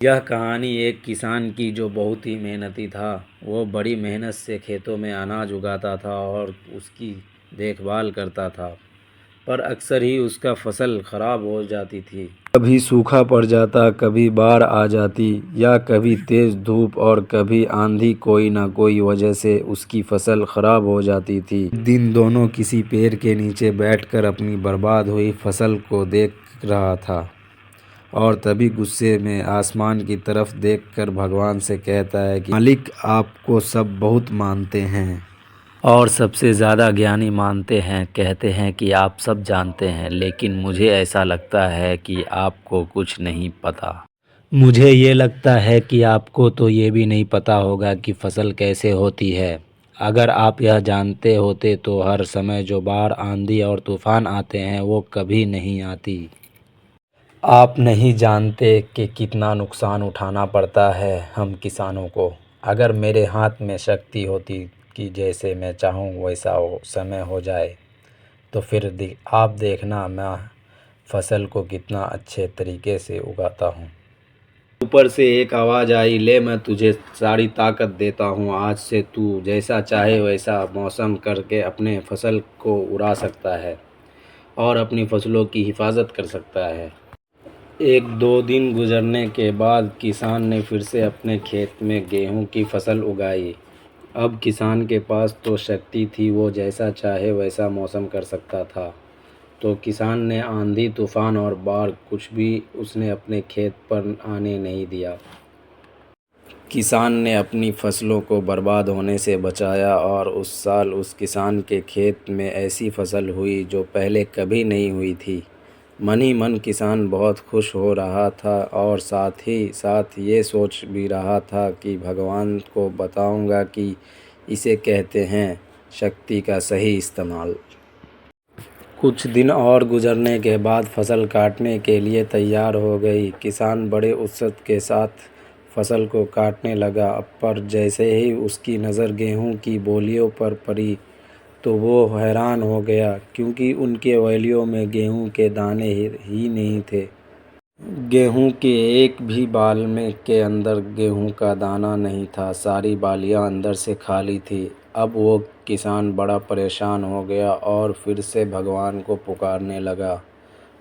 यह कहानी एक किसान की जो बहुत ही मेहनती था। वो बड़ी मेहनत से खेतों में अनाज उगाता था और उसकी देखभाल करता था, पर अक्सर ही उसका फसल खराब हो जाती थी। कभी सूखा पड़ जाता, कभी बाढ़ आ जाती या कभी तेज धूप और कभी आंधी, कोई ना कोई वजह से उसकी फसल खराब हो जाती थी। एक दिन दोनों किसी पेड़ के नीचे बैठकर अपनी बर्बाद हुई फसल को देख रहा था और तभी गुस्से में आसमान की तरफ देखकर भगवान से कहता है कि मालिक, आपको सब बहुत मानते हैं और सबसे ज़्यादा ज्ञानी मानते हैं। कहते हैं कि आप सब जानते हैं, लेकिन मुझे ऐसा लगता है कि आपको कुछ नहीं पता। मुझे ये लगता है कि आपको तो ये भी नहीं पता होगा कि फसल कैसे होती है। अगर आप यह जानते होते तो हर समय जो बाढ़, आंधी और तूफान आते हैं वो कभी नहीं आती। आप नहीं जानते कि कितना नुकसान उठाना पड़ता है हम किसानों को। अगर मेरे हाथ में शक्ति होती कि जैसे मैं चाहूँ वैसा समय हो जाए, तो फिर आप देखना मैं फसल को कितना अच्छे तरीके से उगाता हूँ। ऊपर से एक आवाज़ आई, ले मैं तुझे सारी ताकत देता हूँ। आज से तू जैसा चाहे वैसा मौसम करके अपने फसल को उड़ा सकता है और अपनी फसलों की हिफाजत कर सकता है। एक दो दिन गुजरने के बाद किसान ने फिर से अपने खेत में गेहूं की फसल उगाई। अब किसान के पास तो शक्ति थी, वो जैसा चाहे वैसा मौसम कर सकता था। तो किसान ने आंधी, तूफान और बाढ़ कुछ भी उसने अपने खेत पर आने नहीं दिया। किसान ने अपनी फसलों को बर्बाद होने से बचाया और उस साल उस किसान के खेत में ऐसी फसल हुई जो पहले कभी नहीं हुई थी। मन ही मन किसान बहुत खुश हो रहा था और साथ ही साथ ये सोच भी रहा था कि भगवान को बताऊंगा कि इसे कहते हैं शक्ति का सही इस्तेमाल। कुछ दिन और गुजरने के बाद फसल काटने के लिए तैयार हो गई। किसान बड़े उत्साह के साथ फसल को काटने लगा, पर जैसे ही उसकी नज़र गेहूं की बोलियों पर पड़ी तो वो हैरान हो गया, क्योंकि उनके वैलियों में गेहूं के दाने ही नहीं थे। गेहूं के एक भी बाल में के अंदर गेहूं का दाना नहीं था। सारी बालियां अंदर से खाली थी। अब वो किसान बड़ा परेशान हो गया और फिर से भगवान को पुकारने लगा।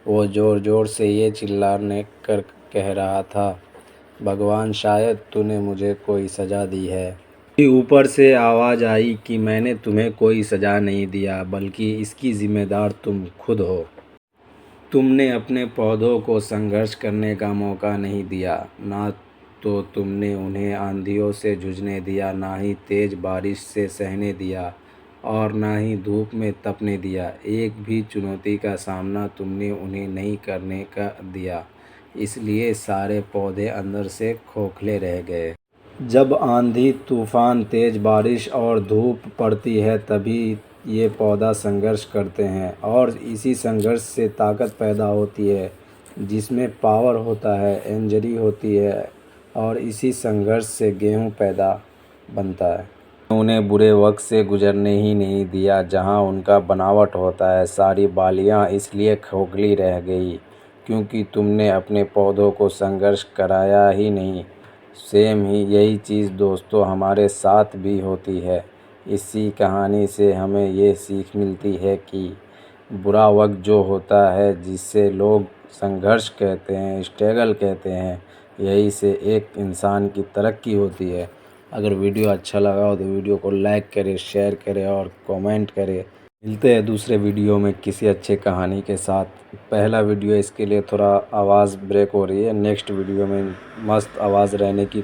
वो ज़ोर ज़ोर से ये चिल्लाने कर कह रहा था, भगवान, शायद तूने मुझे कोई सज़ा दी है। ऊपर से आवाज़ आई कि मैंने तुम्हें कोई सज़ा नहीं दिया, बल्कि इसकी ज़िम्मेदार तुम खुद हो। तुमने अपने पौधों को संघर्ष करने का मौका नहीं दिया। ना तो तुमने उन्हें आंधियों से जूझने दिया, ना ही तेज़ बारिश से सहने दिया और ना ही धूप में तपने दिया। एक भी चुनौती का सामना तुमने उन्हें नहीं करने का दिया। इसलिए सारे पौधे अंदर से खोखले रह गए। जब आंधी, तूफान, तेज़ बारिश और धूप पड़ती है तभी ये पौधा संघर्ष करते हैं और इसी संघर्ष से ताकत पैदा होती है, जिसमें पावर होता है, एनर्जी होती है और इसी संघर्ष से गेहूं पैदा बनता है। उन्हें बुरे वक्त से गुजरने ही नहीं दिया जहां उनका बनावट होता है। सारी बालियां इसलिए खोखली रह गई क्योंकि तुमने अपने पौधों को संघर्ष कराया ही नहीं। सेम ही यही चीज़ दोस्तों हमारे साथ भी होती है। इसी कहानी से हमें ये सीख मिलती है कि बुरा वक्त जो होता है, जिससे लोग संघर्ष कहते हैं, स्ट्रगल कहते हैं, यही से एक इंसान की तरक्की होती है। अगर वीडियो अच्छा लगा हो तो वीडियो को लाइक करें, शेयर करें और कमेंट करें। मिलते हैं दूसरे वीडियो में किसी अच्छे कहानी के साथ। पहला वीडियो इसके लिए थोड़ा आवाज़ ब्रेक हो रही है, नेक्स्ट वीडियो में मस्त आवाज़ रहने की